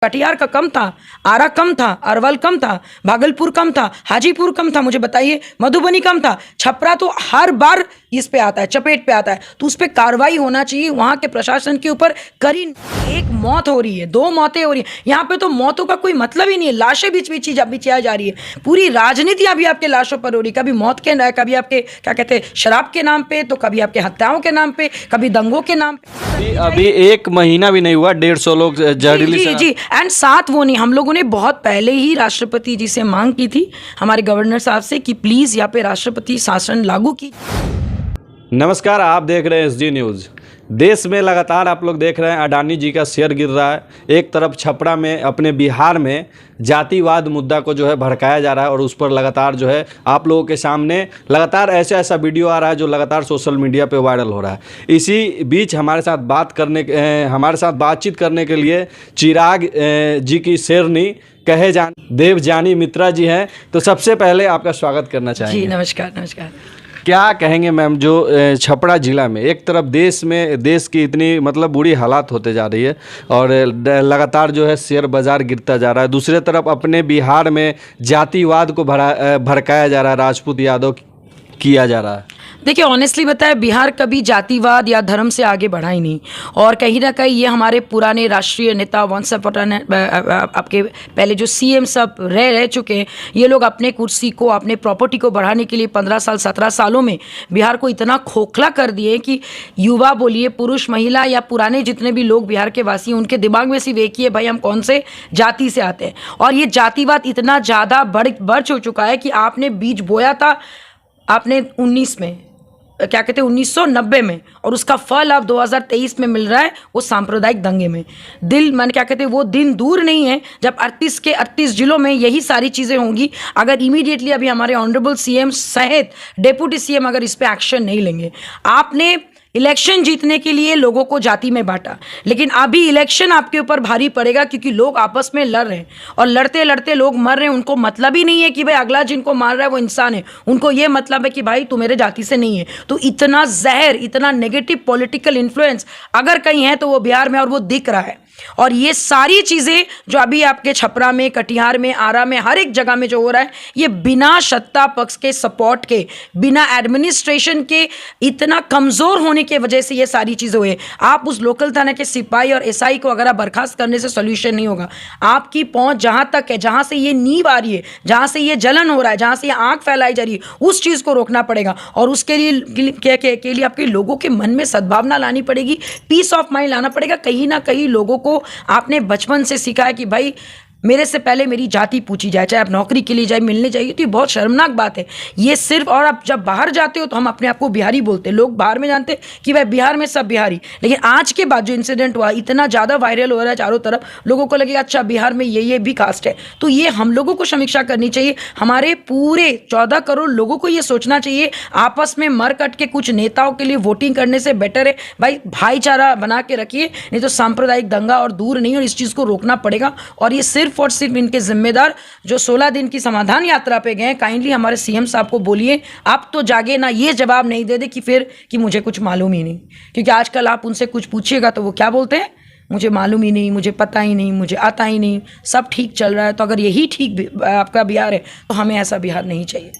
कटिहार का कम था, आरा कम था, अरवल कम था, भागलपुर कम था, हाजीपुर कम था, मुझे बताइए मधुबनी कम था, छपरा तो हर बार इस पे आता है, चपेट पे आता है। तो उस पर कार्रवाई होना चाहिए, वहां के प्रशासन के ऊपर करी। एक मौत हो रही है, 2 मौतें हो रही है, यहाँ पे तो मौतों का कोई मतलब ही नहीं है, लाशें बिछाई जा रही है। पूरी राजनीति अभी आपके लाशों पर हो रही है, कभी मौत के, कभी आपके क्या कहते हैं शराब के नाम पे, तो कभी आपके हत्याओं के नाम पे, कभी दंगों के नाम पे। अभी 1 महीना भी नहीं हुआ, 150 लोग जहरीली शराब। जी एंड साथ वो नहीं, हम लोगों ने बहुत पहले ही राष्ट्रपति जी से मांग की थी, हमारे गवर्नर साहब से, कि प्लीज यहाँ पे राष्ट्रपति शासन लागू की। नमस्कार, आप देख रहे हैं एसडी न्यूज़। देश में लगातार आप लोग देख रहे हैं अडानी जी का शेयर गिर रहा है। एक तरफ छपरा में, अपने बिहार में जातिवाद मुद्दा को जो है भड़काया जा रहा है और उस पर लगातार जो है आप लोगों के सामने लगातार ऐसा वीडियो आ रहा है जो लगातार सोशल मीडिया पे वायरल हो रहा है। इसी बीच हमारे साथ बातचीत करने के लिए चिराग जी की शेरनी कहे देवजानी मित्रा जी हैं। तो सबसे पहले आपका स्वागत करना चाहेंगे। जी नमस्कार। नमस्कार। क्या कहेंगे मैम, जो छपरा ज़िला में एक तरफ देश की इतनी मतलब बुरी हालात होते जा रही है और लगातार जो है शेयर बाज़ार गिरता जा रहा है, दूसरे तरफ अपने बिहार में जातिवाद को भड़काया जा रहा है, राजपूत यादव किया जा रहा है। देखिए ऑनेस्टली बताया, बिहार कभी जातिवाद या धर्म से आगे बढ़ा ही नहीं, और कहीं ना कहीं ये हमारे पुराने राष्ट्रीय नेता वंश आपके पहले जो सीएम सब रह चुके हैं, ये लोग अपने कुर्सी को, अपने प्रॉपर्टी को बढ़ाने के लिए 15 साल 17 सालों में बिहार को इतना खोखला कर दिए कि युवा बोलिए, पुरुष महिला या पुराने जितने भी लोग बिहार के वासी हैं, उनके दिमाग में सिर्फ एक ही है, भाई हम कौन से जाति से आते हैं। और ये जातिवाद इतना ज़्यादा बढ़ चुका है कि आपने बीज बोया था आपने 19 में, क्या कहते हैं 1990 में, और उसका फल अब 2023 में मिल रहा है, वो सांप्रदायिक दंगे में। क्या कहते हैं वो दिन दूर नहीं है जब 38 के 38 जिलों में यही सारी चीज़ें होंगी, अगर इमीडिएटली अभी हमारे ऑनरेबल सीएम सहित डेप्यूटी सीएम अगर इस पे एक्शन नहीं लेंगे। आपने इलेक्शन जीतने के लिए लोगों को जाति में बांटा, लेकिन अभी इलेक्शन आपके ऊपर भारी पड़ेगा क्योंकि लोग आपस में लड़ रहे हैं और लड़ते लड़ते लोग मर रहे हैं। उनको मतलब ही नहीं है कि भाई अगला जिनको मार रहा है वो इंसान है, उनको ये मतलब है कि भाई तू मेरे जाति से नहीं है। तो इतना जहर, इतना नेगेटिव पॉलिटिकल इन्फ्लुएंस अगर कहीं है तो वो बिहार में, और वो दिख रहा है। और ये सारी चीज़ें जो अभी आपके छपरा में, कटिहार में, आरा में, हर एक जगह में जो हो रहा है, ये बिना सत्ता पक्ष के सपोर्ट के, बिना एडमिनिस्ट्रेशन के इतना कमज़ोर होने की वजह से ये सारी चीज़ें हुई। आप उस लोकल थाना के सिपाही और एसआई को अगर आप बर्खास्त करने से सोल्यूशन नहीं होगा। आपकी पहुंच जहाँ तक है, जहाँ से ये नींव आ रही है, जहाँ से ये जलन हो रहा है, जहाँ से ये आँख फैलाई जा रही है, उस चीज़ को रोकना पड़ेगा। और उसके लिए आपके लोगों के मन में सद्भावना लानी पड़ेगी, पीस ऑफ माइंड लाना पड़ेगा। कहीं ना कहीं लोगों को आपने बचपन से सीखा है कि भाई मेरे से पहले मेरी जाति पूछी जाए, चाहे आप नौकरी के लिए जाए, मिलने जाइए, तो ये बहुत शर्मनाक बात है ये सिर्फ। और आप जब बाहर जाते हो तो हम अपने आप को बिहारी बोलते हैं, लोग बाहर में जानते हैं कि भाई बिहार में सब बिहारी, लेकिन आज के बाद जो इंसिडेंट हुआ इतना ज़्यादा वायरल हो रहा है चारों तरफ, लोगों को लगेगा अच्छा बिहार में ये भी कास्ट है। तो ये हम लोगों को समीक्षा करनी चाहिए, हमारे पूरे 14 करोड़ लोगों को ये सोचना चाहिए। आपस में मर कट के कुछ नेताओं के लिए वोटिंग करने से बेटर है भाई भाईचारा बना के रखिए, नहीं तो सांप्रदायिक दंगा और दूर नहीं, और इस चीज़ को रोकना पड़ेगा। और ये सिर्फ और सिर्फ इनके जिम्मेदार जो 16 दिन की समाधान यात्रा पे गए, काइंडली हमारे सीएम साहब को बोलिए आप तो जागे ना, ये जवाब नहीं दे दे कि फिर कि मुझे कुछ मालूम ही नहीं। क्योंकि आजकल आप उनसे कुछ पूछिएगा तो वो क्या बोलते हैं, मुझे मालूम ही नहीं, मुझे पता ही नहीं, मुझे आता ही नहीं, सब ठीक चल रहा है। तो अगर यही ठीक आपका बिहार है तो हमें ऐसा बिहार नहीं चाहिए।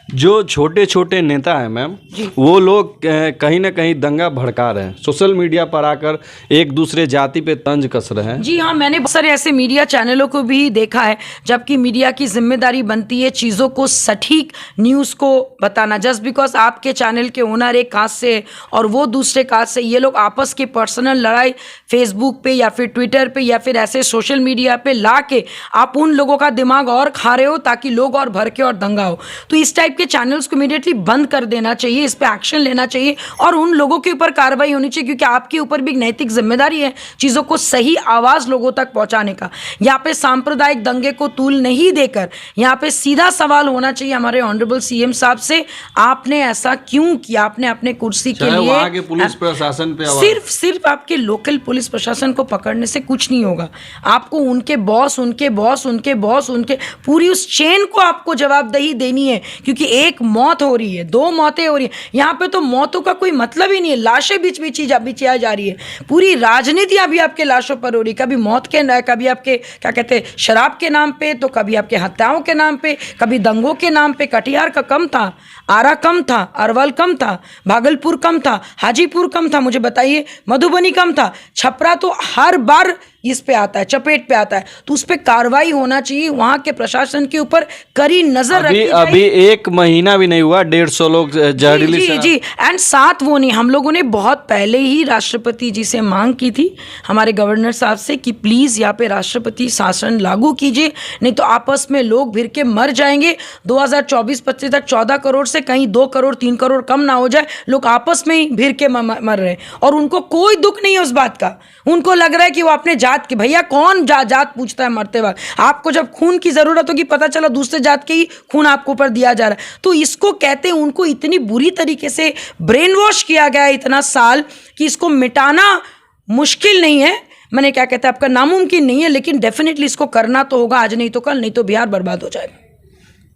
जो छोटे छोटे नेता हैं मैम, वो लोग कहीं ना कहीं दंगा भड़का रहे हैं, सोशल मीडिया पर आकर एक दूसरे जाति पे तंज कस रहे हैं। जी हाँ, मैंने बहुत सारे ऐसे मीडिया चैनलों को भी देखा है, जबकि मीडिया की जिम्मेदारी बनती है चीज़ों को, सटीक न्यूज़ को बताना। जस्ट बिकॉज आपके चैनल के ओनर एक कास्ट से और वो दूसरे कास्ट से, ये लोग आपस की पर्सनल लड़ाई फेसबुक पे या फिर ट्विटर पे या फिर ऐसे सोशल मीडिया पे ला के आप उन लोगों का दिमाग और खा रहे हो ताकि लोग और भर के और दंगा हो। तो इस टाइप के चैनल्स को इमीडिएटली बंद कर देना चाहिए, इस पे एक्शन लेना चाहिए और उन लोगों के ऊपर कार्रवाई होनी चाहिए, क्योंकि आपके ऊपर भी एक नैतिक जिम्मेदारी है चीज़ों को सही आवाज़ लोगों तक पहुंचाने का। यहाँ पे सांप्रदायिक दंगे को तूल नहीं देकर यहाँ पे सीधा सवाल होना चाहिए हमारे ऑनरेबल सीएम साहब से, आपने ऐसा क्यों किया? आपने अपने कुर्सी के लिए पुलिस प्रशासन पे सिर्फ आपके लोकल पुलिस प्रशासन को पकड़ने से कुछ नहीं होगा। आपको उनके बॉस, उनके बॉस, उनके बॉस, उनके पूरी उस चेन को आपको जवाबदेही देनी है, क्योंकि एक मौत हो रही है, 2 मौतें हो रही हैं। यहाँ पे तो मौतों का कोई मतलब ही नहीं है, लाशें बिछाई जा रही है। पूरी राजनीति अभी आपके लाशों पर हो रही है, कभी मौत के, कभी आपके क्या कहते हैं शराब के नाम पे, तो कभी आपके हत्याओं के नाम पे, कभी दंगों के नाम पे। कटिहार का कम था, आरा कम था, अरवल कम था, भागलपुर कम था, हाजीपुर कम था, मुझे बताइए मधुबनी कम था। छपरा तो हर बार इस पे आता है, चपेट पे आता है। तो उस पे कार्रवाई होना चाहिए, वहां के प्रशासन के ऊपर कड़ी नजर रखनी चाहिए। अभी 1 महीना भी नहीं हुआ, 150 लोग जहरीली जी जी। एंड साथ वो नहीं, हम लोगों ने बहुत पहले ही राष्ट्रपति जी से मांग की थी, हमारे गवर्नर साहब से, कि प्लीज यहाँ पे राष्ट्रपति शासन लागू कीजिए, नहीं तो आपस में लोग भिड़ के मर जाएंगे। 2024-25 तक 14 करोड़ से कहीं 2 करोड़ 3 करोड़ कम ना हो जाए, लोग आपस में ही भिड़ के मर रहे हैं और उनको कोई दुख नहीं है उस बात का। उनको लग रहा है कि वो अपने जात के, भैया कौन जात पूछता है मरते वक्त? आपको जब खून की जरूरत होगी, पता चला दूसरे जात के ही खून आपको ऊपर दिया जा रहा है। तो इसको कहते हैं, उनको इतनी बुरी तरीके से ब्रेन वॉश किया गया है इतना साल कि इसको मिटाना मुश्किल नहीं है, मैंने क्या कहते हैं आपका नामुमकिन नहीं है, लेकिन डेफिनेटली इसको करना तो होगा, आज नहीं तो कल, नहीं तो बिहार बर्बाद हो जाएगा।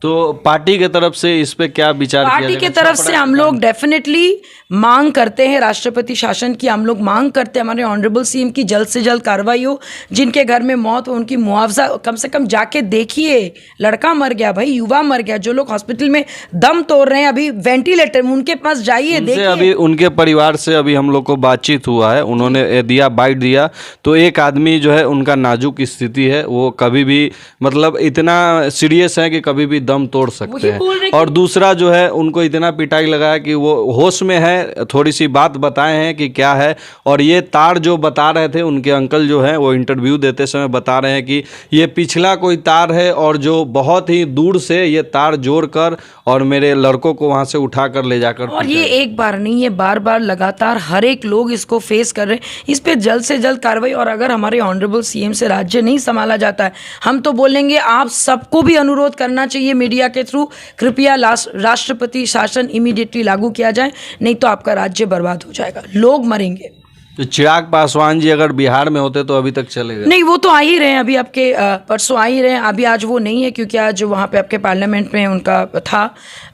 तो पार्टी के तरफ से इस पे क्या विचार किया पार्टी जाएगा? की तरफ से हम लोग डेफिनेटली मांग करते हैं राष्ट्रपति शासन की, हम लोग मांग करते हैं हमारे ऑनरेबल सीएम की जल्द से जल्द कार्रवाई हो। जिनके घर में मौत हो उनकी मुआवजा कम से कम जाके देखिए। लड़का मर गया भाई, युवा मर गया, जो लोग हॉस्पिटल में दम तोड़ रहे हैं, अभी वेंटिलेटर में, उनके पास जाइए, देखिए। अभी उनके परिवार से अभी हम लोग को बातचीत हुआ है, उन्होंने दिया बाइट दिया, तो एक आदमी जो है उनका नाजुक स्थिति है, वो कभी भी मतलब इतना सीरियस है कि कभी भी दम तोड़ सकते हैं। और दूसरा जो है उनको इतना पिटाई लगा है कि वो होश में है। थोड़ी सी बात बताए हैं कि क्या है, और ये तार जो बता रहे थे उनके अंकल जो हैं वो इंटरव्यू देते समय बता रहे हैं कि ये पिछला कोई तार है और जो बहुत ही दूर से ये तार जोड़कर और मेरे लड़कों को वहां से उठाकर ले जाकर, और ये एक बार नहीं, ये बार बार लगातार हर एक लोग इसको फेस कर रहे हैं। इस पे जल्द से जल्द कार्रवाई, और अगर हमारे ऑनरेबल सीएम से राज्य नहीं संभाला जाता है, हम तो बोलेंगे आप सबको भी अनुरोध करना चाहिए मीडिया के थ्रू, कृपया राष्ट्रपति शासन इमीडिएटली लागू किया जाए, नहीं तो आपका राज्य बर्बाद हो जाएगा, लोग मरेंगे। तो चिराग पासवान जी अगर बिहार में होते तो अभी तक चलेगा? नहीं, वो तो आ ही रहे हैं, अभी आपके परसों आ ही रहे हैं, अभी आज वो नहीं है क्योंकि आज वहाँ पे आपके पार्लियामेंट में उनका था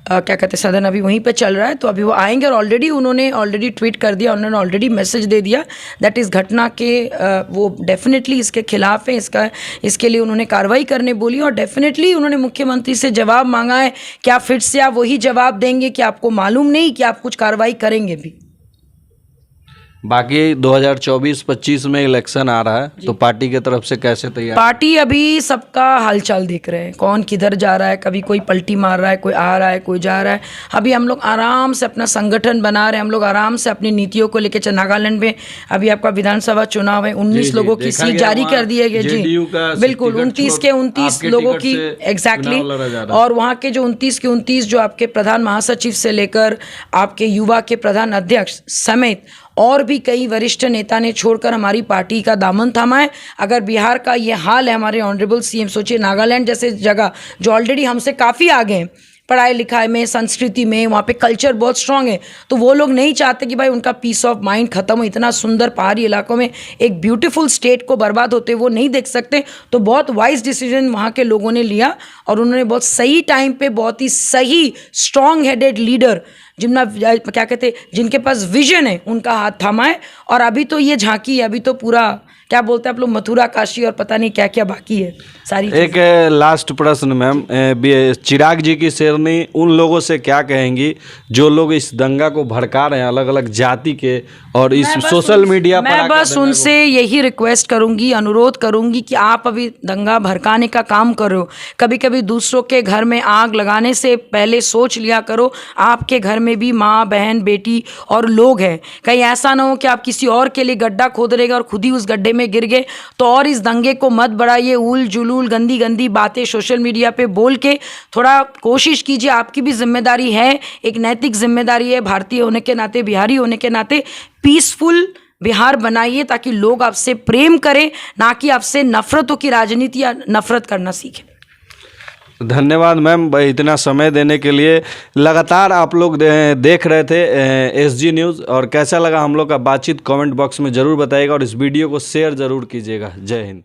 क्या कहते हैं सदन, अभी वहीं पे चल रहा है, तो अभी वो आएंगे। और उन्होंने ट्वीट कर दिया, उन्होंने ऑलरेडी मैसेज दे दिया दैट इस घटना के वो डेफिनेटली इसके खिलाफ है, इसके लिए उन्होंने कार्रवाई करने बोली, और डेफिनेटली उन्होंने मुख्यमंत्री से जवाब मांगा है। क्या फिर से आप वही जवाब देंगे कि आपको मालूम नहीं कि आप कुछ कार्रवाई करेंगे भी? बाकी 2024-25 में इलेक्शन आ रहा है, तो पार्टी की तरफ से कैसे तैयार? पार्टी अभी सबका हालचाल देख रहे हैं, कौन किधर जा रहा है, कभी कोई पलटी मार रहा है, कोई आ रहा है, कोई जा रहा है। अभी हम लोग आराम से अपना संगठन बना रहे हैं, हम लोग आराम से अपनी नीतियों को लेकर। नागालैंड में अभी आपका विधानसभा चुनाव है, 19 लोगों की सीट जारी कर दिए गए जी, बिल्कुल 29 के 29 लोगों की, एग्जैक्टली। और वहाँ के जो 29 के 29 जो आपके प्रधान महासचिव से लेकर आपके युवा के प्रधान अध्यक्ष समेत और भी कई वरिष्ठ नेता ने छोड़कर हमारी पार्टी का दामन थामा है। अगर बिहार का ये हाल है, हमारे ऑनरेबल सीएम, सोचिए नागालैंड जैसे जगह जो ऑलरेडी हमसे काफ़ी आगे हैं पढ़ाई लिखाई में, संस्कृति में, वहाँ पे कल्चर बहुत स्ट्रांग है, तो वो लोग नहीं चाहते कि भाई उनका पीस ऑफ माइंड खत्म हो। इतना सुंदर पहाड़ी इलाकों में एक ब्यूटीफुल स्टेट को बर्बाद होते वो नहीं देख सकते। तो बहुत वाइज डिसीजन वहाँ के लोगों ने लिया, और उन्होंने बहुत सही टाइम पे बहुत ही सही स्ट्रांग हेडेड लीडर क्या कहते जिनके पास विजन है उनका हाथ थामा है। और अभी तो ये झांकी है, अभी तो पूरा क्या बोलते हैं आप लोग, मथुरा काशी और पता नहीं क्या क्या बाकी है सारी। एक लास्ट प्रश्न मैम, चिराग जी की शेरनी उन लोगों से क्या कहेंगी जो लोग इस दंगा को भड़का रहे हैं, अलग अलग जाति के, और इस सोशल मीडिया पर? मैं बस उनसे यही रिक्वेस्ट करूंगी, अनुरोध करूंगी कि आप अभी दंगा भड़काने का काम कर रहे हो, कभी कभी दूसरों के घर में आग लगाने से पहले सोच लिया करो आपके घर में भी माँ बहन बेटी और लोग हैं। कहीं ऐसा ना हो कि आप किसी और के लिए गड्ढा खोद रहेगा और खुद ही उस गड्ढे में गिर गए। तो और इस दंगे को मत बढ़ाइए, उल जुलूल गंदी गंदी बातें सोशल मीडिया पे बोल के थोड़ा कोशिश कीजिए। आपकी भी जिम्मेदारी है, एक नैतिक जिम्मेदारी है, भारतीय होने के नाते, बिहारी होने के नाते पीसफुल बिहार बनाइए ताकि लोग आपसे प्रेम करें, ना कि आपसे नफरतों की राजनीति या नफरत करना सीखें। धन्यवाद मैम इतना समय देने के लिए। लगातार आप लोग देख रहे थे एसजी न्यूज़, और कैसा लगा हम लोग का बातचीत कमेंट बॉक्स में ज़रूर बताइएगा, और इस वीडियो को शेयर ज़रूर कीजिएगा। जय हिंद।